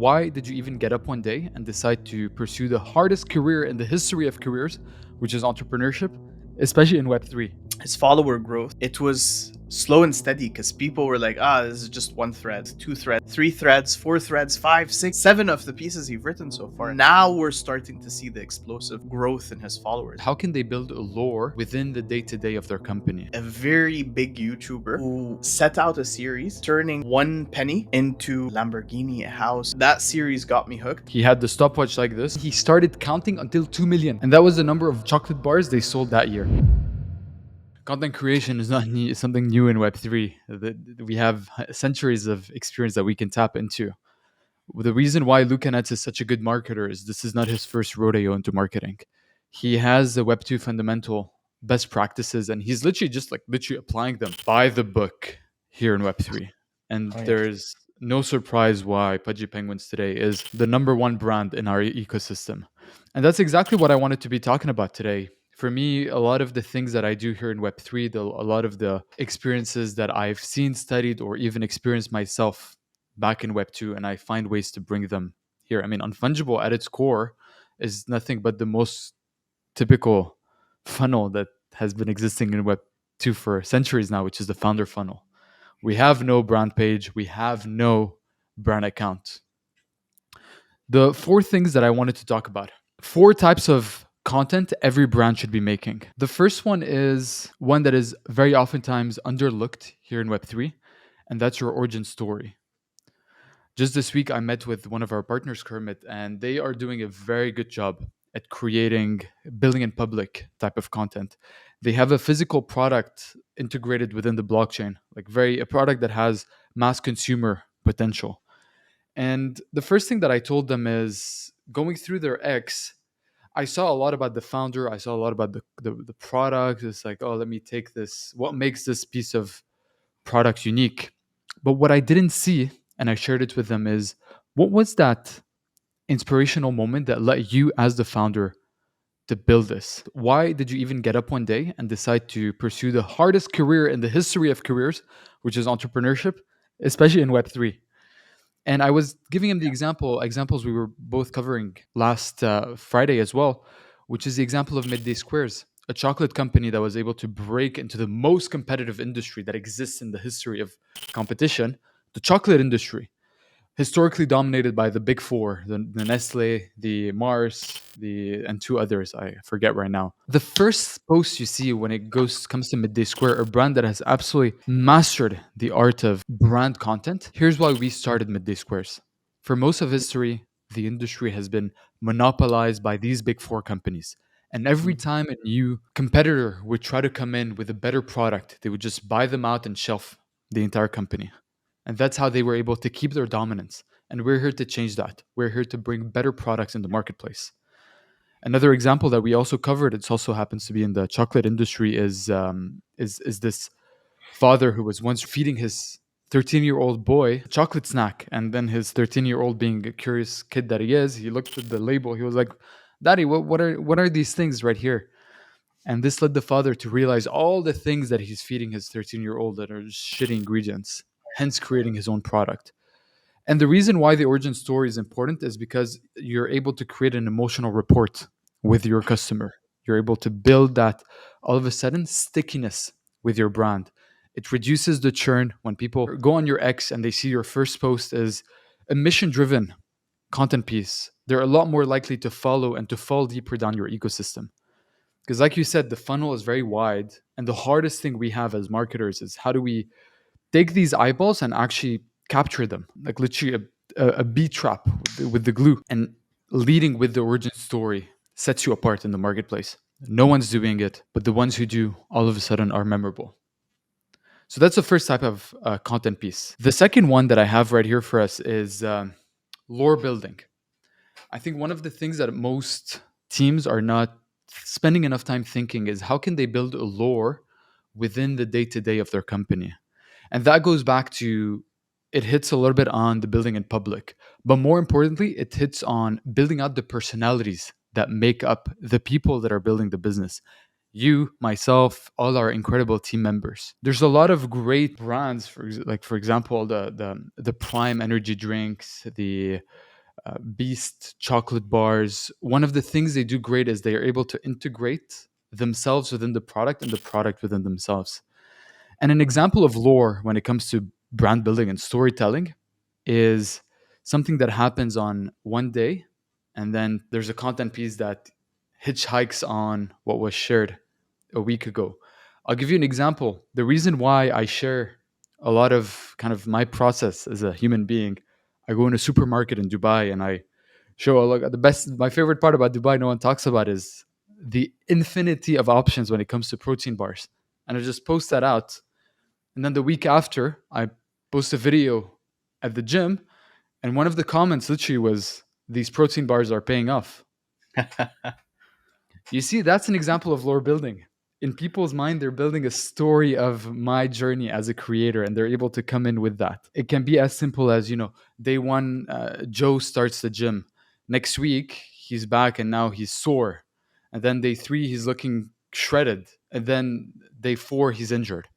Why did you even get up one day and decide to pursue the hardest career in the history of careers, which is entrepreneurship, especially in Web3? His follower growth, it was slow and steady because people were like, this is just one thread, two threads, three threads, four threads, five, six, seven of the pieces he's written so far. Now we're starting to see the explosive growth in his followers. How can they build a lore within the day-to-day of their company? A very big YouTuber who set out a series turning 1 penny into Lamborghini, a house. That series got me hooked. He had the stopwatch like this. He started counting until 2 million, and that was the number of chocolate bars they sold that year. Content creation is not something new in Web3. We have centuries of experience that we can tap into. The reason why Lucanets is such a good marketer is this is not his first rodeo into marketing. He has the Web2 fundamental best practices, and he's literally applying them by the book here in Web3. And there's no surprise why Pudgy Penguins today is the number one brand in our ecosystem. And that's exactly what I wanted to be talking about today. For me, a lot of the things that I do here in Web3, a lot of the experiences that I've seen, studied, or even experienced myself back in Web2, and I find ways to bring them here. I mean, Unfungible at its core is nothing but the most typical funnel that has been existing in Web2 for centuries now, which is the founder funnel. We have no brand page, we have no brand account. The 4 things that I wanted to talk about. 4 types of content every brand should be making. The first one is one that is very oftentimes underlooked here in Web3, and that's your origin story. Just this week, I met with one of our partners, Kermit, and they are doing a very good job at creating building in public type of content. They have a physical product integrated within the blockchain, a product that has mass consumer potential. And the first thing that I told them is going through their X, I saw a lot about the founder. I saw a lot about the product. It's like, let me take this. What makes this piece of product unique? But what I didn't see, and I shared it with them, is what was that inspirational moment that led you as the founder to build this? Why did you even get up one day and decide to pursue the hardest career in the history of careers, which is entrepreneurship, especially in Web3? And I was giving him the examples we were both covering last Friday as well, which is the example of Midday Squares, a chocolate company that was able to break into the most competitive industry that exists in the history of competition, the chocolate industry, historically dominated by the big 4, the Nestle, the Mars, and 2 others I forget right now. The first post you see when it comes to Midday Square, a brand that has absolutely mastered the art of brand content. Here's why we started Midday Squares. For most of history, the industry has been monopolized by these big 4 companies. And every time a new competitor would try to come in with a better product, they would just buy them out and shelf the entire company. And that's how they were able to keep their dominance. And we're here to change that. We're here to bring better products in the marketplace. Another example that we also covered, it also happens to be in the chocolate industry, is this father who was once feeding his 13-year-old boy a chocolate snack. And then his 13-year-old, being a curious kid that he is, he looked at the label. He was like, "Daddy, what are these things right here?" And this led the father to realize all the things that he's feeding his 13-year-old that are just shitty ingredients, hence creating his own product. And the reason why the origin story is important is because you're able to create an emotional rapport with your customer. You're able to build that all of a sudden stickiness with your brand. It reduces the churn when people go on your X and they see your first post as a mission driven content piece. They're a lot more likely to follow and to fall deeper down your ecosystem. Because, like you said, the funnel is very wide. And the hardest thing we have as marketers is how do we take these eyeballs and actually capture them, like literally a bee trap with the glue. And leading with the origin story sets you apart in the marketplace. No one's doing it, but the ones who do all of a sudden are memorable. So that's the first type of content piece. The second one that I have right here for us is lore building. I think one of the things that most teams are not spending enough time thinking is how can they build a lore within the day-to-day of their company. And that goes back to, it hits a little bit on the building in public, but more importantly, it hits on building out the personalities that make up the people that are building the business. You, myself, all our incredible team members. There's a lot of great brands, for example, the Prime energy drinks, the Beast chocolate bars. One of the things they do great is they are able to integrate themselves within the product and the product within themselves. And an example of lore when it comes to brand building and storytelling is something that happens on one day, and then there's a content piece that hitchhikes on what was shared a week ago. I'll give you an example. The reason why I share a lot of kind of my process as a human being, I go in a supermarket in Dubai and I show, look, the best, my favorite part about Dubai no one talks about is the infinity of options when it comes to protein bars. And I just post that out. And then the week after, I post a video at the gym, and one of the comments literally was, "These protein bars are paying off." You see, that's an example of lore building. In people's mind, they're building a story of my journey as a creator, and they're able to come in with that. It can be as simple as, day one, Joe starts the gym. Next week, he's back and now he's sore. And then day three, he's looking shredded. And then day four, he's injured.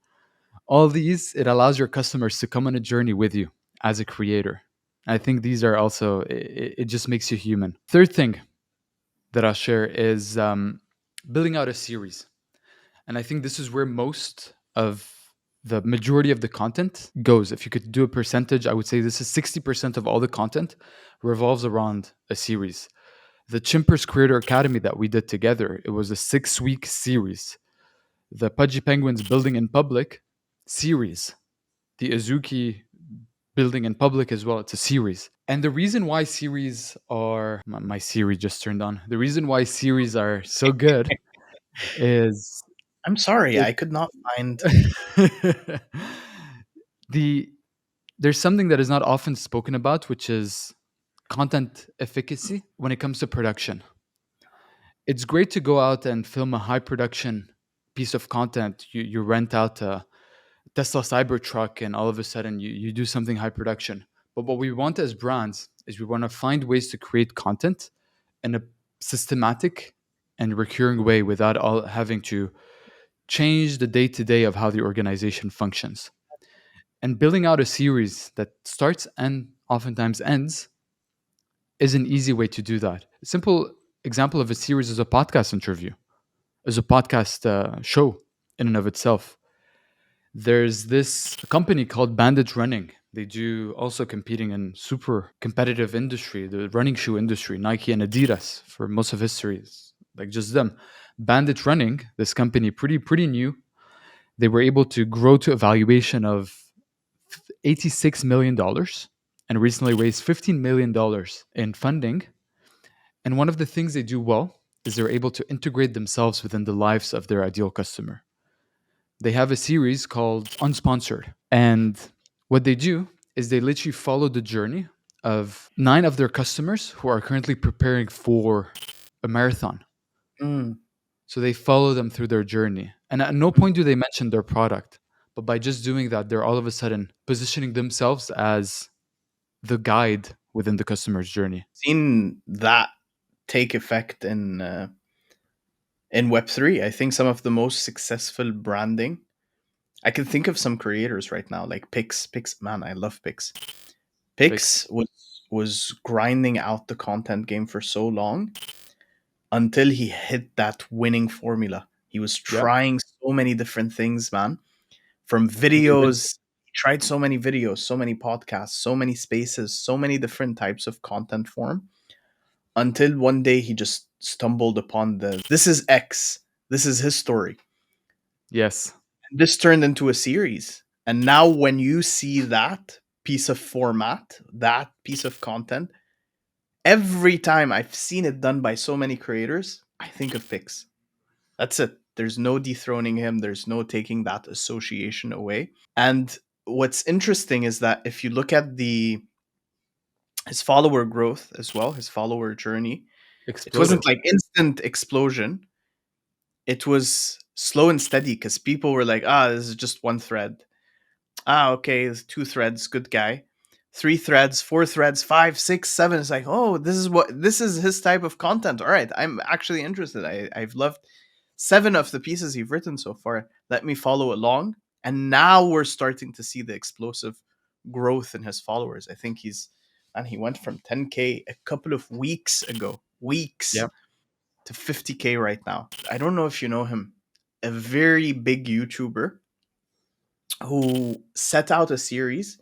All these, it allows your customers to come on a journey with you as a creator. I think these are also, it just makes you human. Third thing that I'll share is building out a series. And I think this is where most of the majority of the content goes. If you could do a percentage, I would say this is 60% of all the content revolves around a series. The Chimpers Creator Academy that we did together, it was a 6-week series. The Pudgy Penguins Building in Public series. The Azuki Building in Public as well, it's a series. And the reason why series are, my Siri just turned on. The reason why series are so good is I'm sorry, it, I could not find. the there's something that is not often spoken about, which is content efficacy when it comes to production. It's great to go out and film a high production piece of content. You rent out a Tesla Cybertruck and all of a sudden you do something high production. But what we want as brands is we want to find ways to create content in a systematic and recurring way without all having to change the day to day of how the organization functions. And building out a series that starts and oftentimes ends is an easy way to do that. A simple example of a series is a podcast interview, is a podcast show in and of itself. There's this company called Bandage Running. They do also competing in super competitive industry, the running shoe industry, Nike and Adidas for most of history, like just them. Bandage Running, this company, pretty new. They were able to grow to a valuation of $86 million and recently raised $15 million in funding. And one of the things they do well is they're able to integrate themselves within the lives of their ideal customer. They have a series called Unsponsored. And what they do is they literally follow the journey of 9 of their customers who are currently preparing for a marathon. Mm. So they follow them through their journey. And at no point do they mention their product. But by just doing that, they're all of a sudden positioning themselves as the guide within the customer's journey. Seen that take effect in Web3. I think some of the most successful branding. I can think of some creators right now, like Pix. Pix, man, I love Pix. Pix was grinding out the content game for so long until he hit that winning formula. He was Yeah. trying so many different things, man. From And he went videos, he tried so many videos, so many podcasts, so many spaces, so many different types of content form until one day he just stumbled upon this is X. This is his story. yes. And this turned into a series. And now when you see that piece of format, that piece of content, every time I've seen it done by so many creators, I think of Pix. That's it. There's no dethroning him. There's no taking that association away. And what's interesting is that if you look at the his follower growth as well, his follower journey, it Exploded. wasn't like instant explosion. It was slow and steady because people were like, this is just one thread. Okay, it's 2 threads, good guy. 3 threads, 4 threads, five, six, seven. It's like, oh, this is his type of content. All right, I'm actually interested. I've loved 7 of the pieces you've written so far. Let me follow along. And now we're starting to see the explosive growth in his followers. I think he's and he went from 10K a couple of weeks ago, Yeah. to 50K right now. I don't know if you know him, a very big YouTuber who set out a series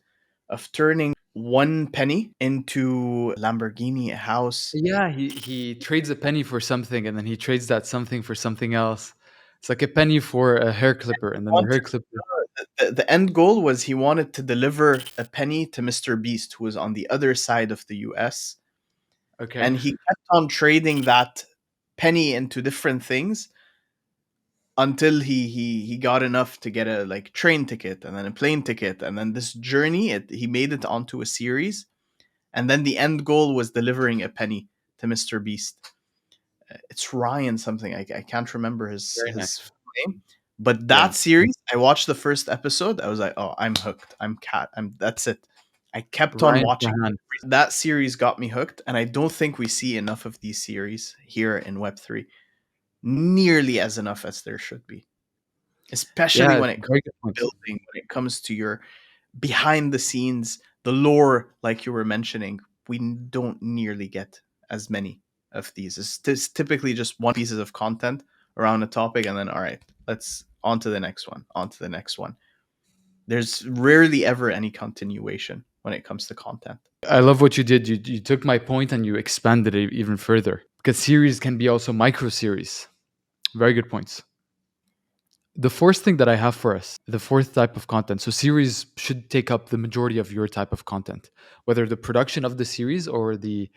of turning 1 penny into Lamborghini, a house. Yeah, he trades a penny for something, and then he trades that something for something else. It's like a penny for a hair clipper, and then the hair Wanted clipper. the end goal was he wanted to deliver a penny to Mr. Beast, who was on the other side of the US, Okay. and he kept on trading that penny into different things until he got enough to get a like train ticket and then a plane ticket, and then this journey he made it onto a series, and then the end goal was delivering a penny to Mr. Beast. It's Ryan something. I can't remember Very his nice. name. But Yeah. that series, I watched the first episode. I was like, oh, I'm hooked. I'm that's it. I kept on Ryan watching. Shahan. That series got me hooked, and I don't think we see enough of these series here in Web3, nearly as enough as there should be. Especially Yeah, when it comes very good to points. building, when it comes to your behind the scenes, the lore, like you were mentioning, we don't nearly get as many of these. It's typically just one pieces of content around a topic, and then all right, let's on to the next one, on to the next one. There's rarely ever any continuation when it comes to content. I love what you did. You took my point and you expanded it even further, because series can be also micro series. Very good points. The fourth thing that I have for us, the fourth type of content. So series should take up the majority of your type of content, whether the production of the series or the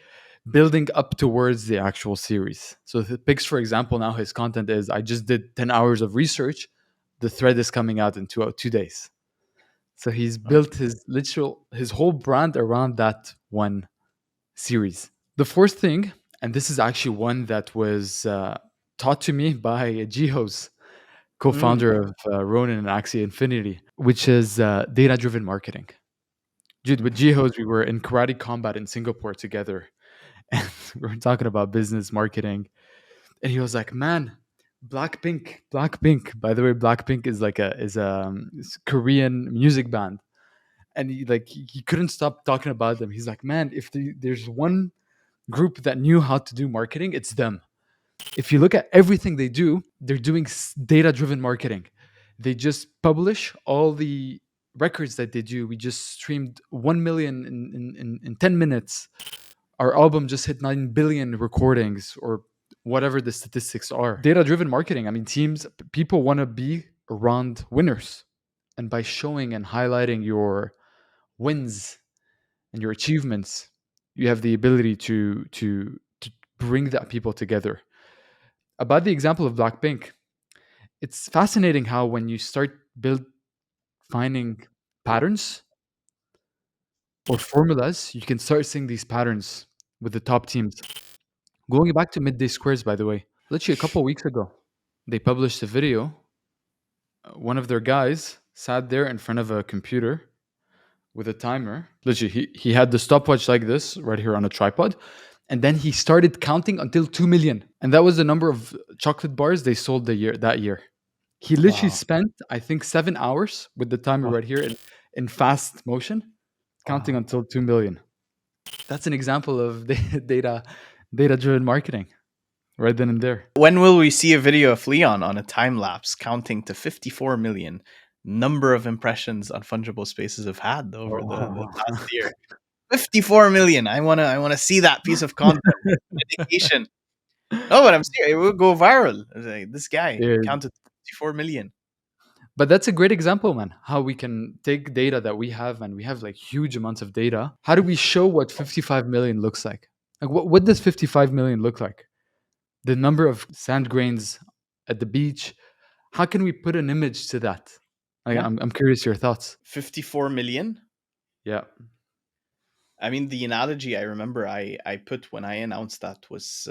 building up towards the actual series. So the Pix, for example, now his content is I just did 10 hours of research. The thread is coming out in 2 days. So he's Oh. built his whole brand around that one series. The fourth thing, and this is actually one that was taught to me by Jihos, Mm. co-founder of Ronin and Axie Infinity, which is data-driven marketing. Dude, with Jihos, we were in karate combat in Singapore together, and we were talking about business marketing. And he was like, "Man, Blackpink. By the way, Blackpink is like a Korean music band." And he couldn't stop talking about them. He's like, "Man, if there's one group that knew how to do marketing, it's them. If you look at everything they do, they're doing data driven marketing. They just publish all the records that they do. We just streamed 1 million in 10 minutes. Our album just hit 9 billion recordings, or whatever the statistics are. Data driven marketing. I mean, people want to be around winners. And by showing and highlighting your wins and your achievements, you have the ability to bring that people together. About the example of Blackpink, it's fascinating how when you start build finding patterns or formulas, you can start seeing these patterns with the top teams. Going back to Midday Squares, by the way, literally a couple weeks ago, they published a video. One of their guys sat there in front of a computer with a timer. Literally, he had the stopwatch like this right here on a tripod. And then he started counting until 2 million. And that was the number of chocolate bars they sold that year. He literally Wow. spent, I think, 7 hours with the timer Wow. right here in fast motion, counting Wow. until 2 million. That's an example of data driven marketing right then and there. When will we see a video of Leon on a time lapse counting to 54 million number of impressions Unfungible Spaces have had over the Oh. past year? 54 million. I wanna see that piece of content. Dedication. No, but I'm serious. It will go viral. It's like, this guy Dude. counted 54 million. But that's a great example, man. How we can take data that we have, and we have like huge amounts of data. How do we show what 55 million looks like? Like, what does 55 million look like? The number of sand grains at the beach. How can we put an image to that? Like, Yeah. I'm curious your thoughts. 54 million. Yeah. I mean, the analogy I remember I put when I announced that was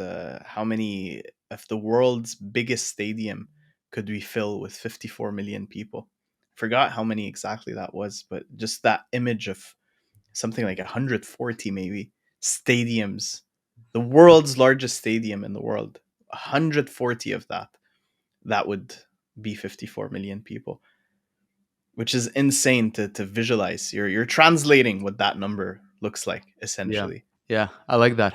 how many of the world's biggest stadium could we fill with 54 million people? Forgot how many exactly that was, but just that image of something like 140 maybe stadiums, the world's largest stadium in the world, 140 of that would be 54 million people, which is insane to visualize. You're translating what that number looks like, Yeah. essentially. Yeah. I like that.